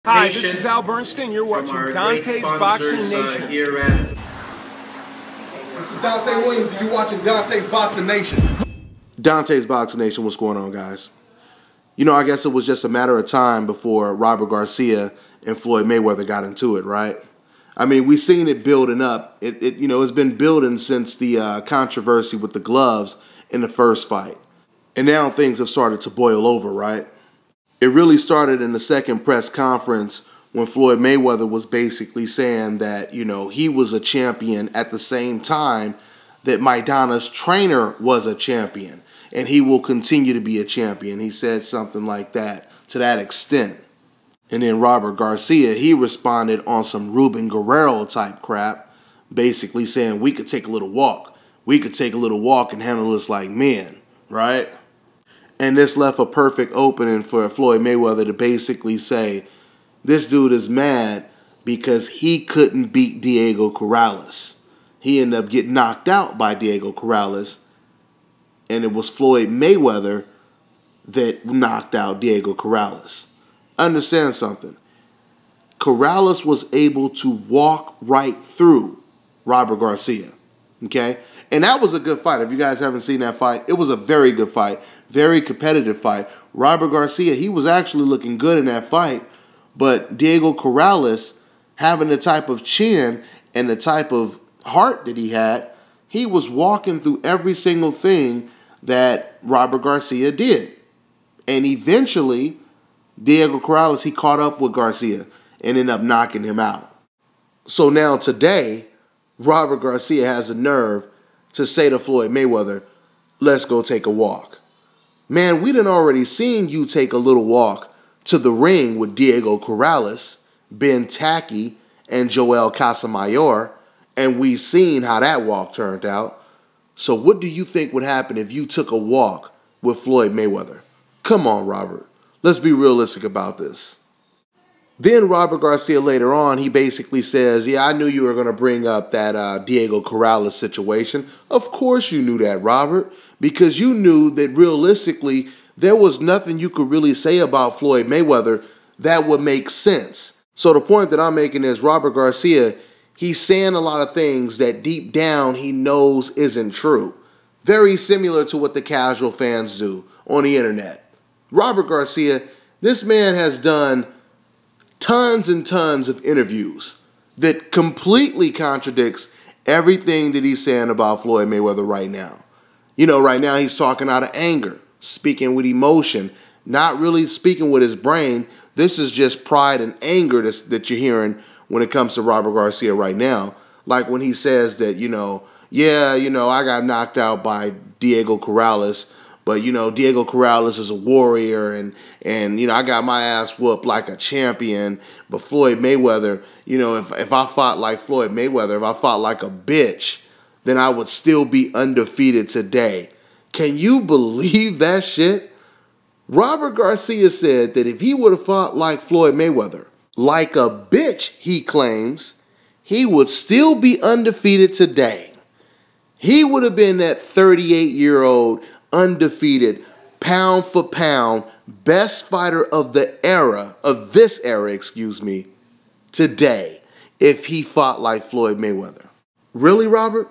Hi, this is Al Bernstein. You're watching Dante's Boxing Nation. This is Dante Williams, and you're watching Dante's Boxing Nation. Dante's Boxing Nation, what's going on, guys? You know, I guess it was just a matter of time before Robert Garcia and Floyd Mayweather got into it, right? I mean, we've seen it building up. It's been building since the controversy with the gloves in the first fight. And now things have started to boil over, right? It really started in the second press conference when Floyd Mayweather was basically saying that, he was a champion at the same time that Maidana's trainer was a champion. And he will continue to be a champion. He said something like that, to that extent. And then Robert Garcia, he responded on some Ruben Guerrero type crap, basically saying we could take a little walk. We could take a little walk and handle this like men, right? And this left a perfect opening for Floyd Mayweather to basically say, this dude is mad because he couldn't beat Diego Corrales. He ended up getting knocked out by Diego Corrales, and it was Floyd Mayweather that knocked out Diego Corrales. Understand something. Corrales was able to walk right through Robert Garcia, okay? And that was a good fight. If you guys haven't seen that fight, it was a very good fight. Very competitive fight. Robert Garcia, he was actually looking good in that fight. But Diego Corrales, having the type of chin and the type of heart that he had, he was walking through every single thing that Robert Garcia did. And eventually, Diego Corrales, he caught up with Garcia and ended up knocking him out. So now today, Robert Garcia has the nerve to say to Floyd Mayweather, let's go take a walk. Man, we done already seen you take a little walk to the ring with Diego Corrales, Ben Tacky, and Joel Casamayor, and we seen how that walk turned out. So what do you think would happen if you took a walk with Floyd Mayweather? Come on, Robert. Let's be realistic about this. Then Robert Garcia later on, he basically says, yeah, I knew you were going to bring up that Diego Corrales situation. Of course you knew that, Robert, because you knew that realistically there was nothing you could really say about Floyd Mayweather that would make sense. So the point that I'm making is Robert Garcia, he's saying a lot of things that deep down he knows isn't true. Very similar to what the casual fans do on the internet. Robert Garcia, this man has done tons and tons of interviews that completely contradicts everything that he's saying about Floyd Mayweather right now. Right now he's talking out of anger, speaking with emotion, not really speaking with his brain. This is just pride and anger that you're hearing when it comes to Robert Garcia right now. Like when he says that, I got knocked out by Diego Corrales, but, Diego Corrales is a warrior and I got my ass whooped like a champion. But Floyd Mayweather, if I fought like Floyd Mayweather, if I fought like a bitch, then I would still be undefeated today. Can you believe that shit? Robert Garcia said that if he would have fought like Floyd Mayweather, like a bitch, he claims, he would still be undefeated today. He would have been that 38-year-old undefeated, pound for pound, best fighter of this era, today, if he fought like Floyd Mayweather. Really, Robert?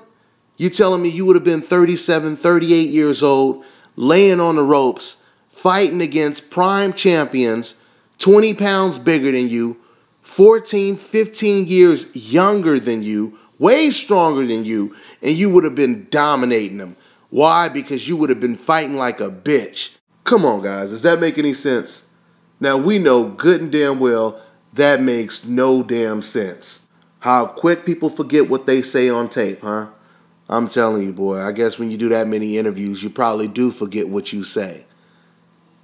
You telling me you would have been 37, 38 years old, laying on the ropes, fighting against prime champions, 20 pounds bigger than you, 14, 15 years younger than you, way stronger than you, and you would have been dominating them. Why? Because you would have been fighting like a bitch. Come on, guys. Does that make any sense? Now, we know good and damn well that makes no damn sense. How quick people forget what they say on tape, huh? I'm telling you, boy, I guess when you do that many interviews, you probably do forget what you say.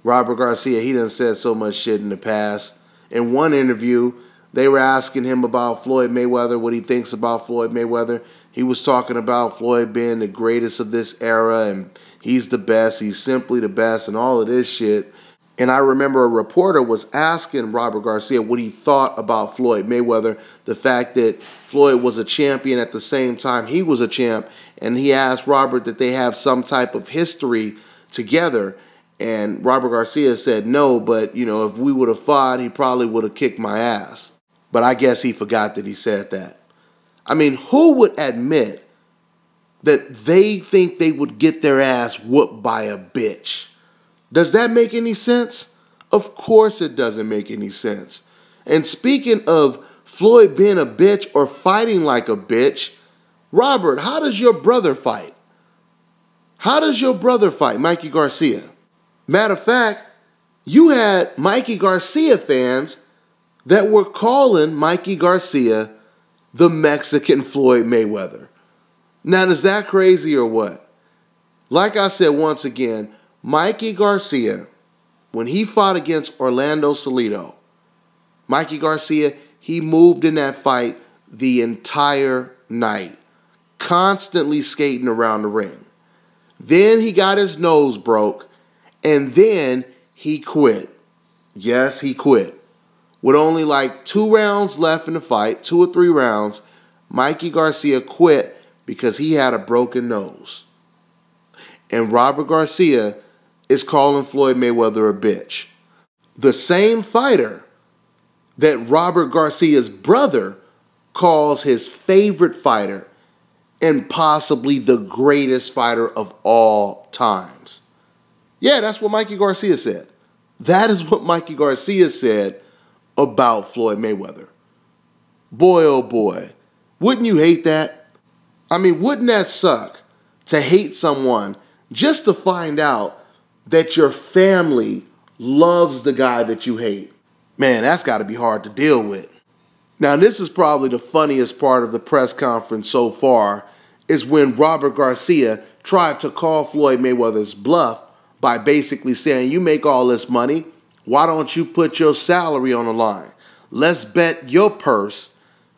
Robert Garcia, he done said so much shit in the past. In one interview, they were asking him about Floyd Mayweather, what he thinks about Floyd Mayweather. He was talking about Floyd being the greatest of this era, and he's the best, he's simply the best, and all of this shit. And I remember a reporter was asking Robert Garcia what he thought about Floyd Mayweather, the fact that Floyd was a champion at the same time he was a champ, and he asked Robert that they have some type of history together. And Robert Garcia said no, but, you know, if we would have fought, he probably would have kicked my ass. But I guess he forgot that he said that. I mean, who would admit that they think they would get their ass whooped by a bitch? Does that make any sense? Of course it doesn't make any sense. And speaking of Floyd being a bitch or fighting like a bitch, Robert, how does your brother fight? How does your brother fight, Mikey Garcia? Matter of fact, you had Mikey Garcia fans that were calling Mikey Garcia the Mexican Floyd Mayweather. Now, is that crazy or what? Like I said once again, Mikey Garcia, when he fought against Orlando Salido, Mikey Garcia, he moved in that fight the entire night, constantly skating around the ring. Then he got his nose broke, and then he quit. Yes, he quit. With only like 2 rounds left in the fight, 2 or 3 rounds, Mikey Garcia quit because he had a broken nose. And Robert Garcia is calling Floyd Mayweather a bitch. The same fighter that Robert Garcia's brother calls his favorite fighter and possibly the greatest fighter of all times. Yeah, that's what Mikey Garcia said. That is what Mikey Garcia said about Floyd Mayweather. Boy, oh boy, wouldn't you hate that? I mean, wouldn't that suck to hate someone just to find out that your family loves the guy that you hate? Man, that's got to be hard to deal with. Now, this is probably the funniest part of the press conference so far, is when Robert Garcia tried to call Floyd Mayweather's bluff by basically saying, you make all this money, why don't you put your salary on the line? Let's bet your purse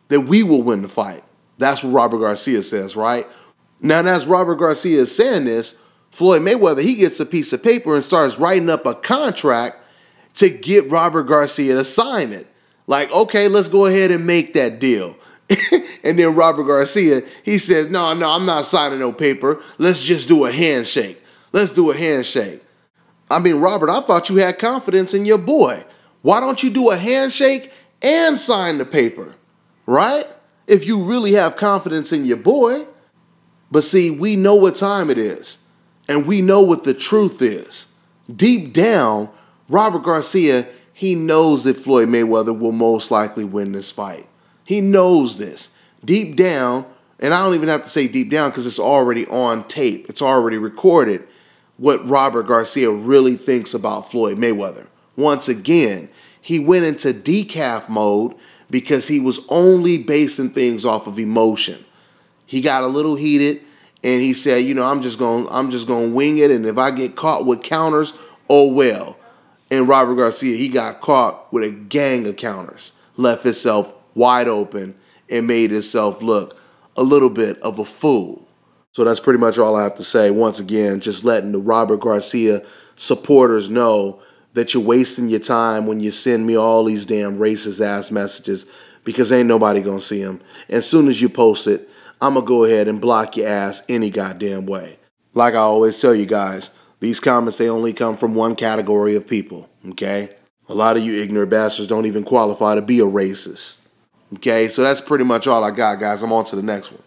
that we will win the fight. That's what Robert Garcia says, right? Now, as Robert Garcia is saying this, Floyd Mayweather, he gets a piece of paper and starts writing up a contract to get Robert Garcia to sign it. Like, okay, let's go ahead and make that deal. And then Robert Garcia, he says, no, I'm not signing no paper. Let's just do a handshake. Let's do a handshake. I mean, Robert, I thought you had confidence in your boy. Why don't you do a handshake and sign the paper, right? If you really have confidence in your boy. But see, we know what time it is, and we know what the truth is. Deep down, Robert Garcia, he knows that Floyd Mayweather will most likely win this fight. He knows this. Deep down, and I don't even have to say deep down because it's already on tape. It's already recorded what Robert Garcia really thinks about Floyd Mayweather. Once again, he went into decaf mode because he was only basing things off of emotion. He got a little heated and he said, you know, I'm just going to wing it, and if I get caught with counters, oh well. And Robert Garcia, he got caught with a gang of counters, left himself wide open, and made himself look a little bit of a fool. So that's pretty much all I have to say. Once again, just letting the Robert Garcia supporters know that you're wasting your time when you send me all these damn racist-ass messages, because ain't nobody going to see them. As soon as you post it, I'm going to go ahead and block your ass any goddamn way. Like I always tell you guys, these comments, they only come from one category of people, okay? A lot of you ignorant bastards don't even qualify to be a racist, okay? So that's pretty much all I got, guys. I'm on to the next one.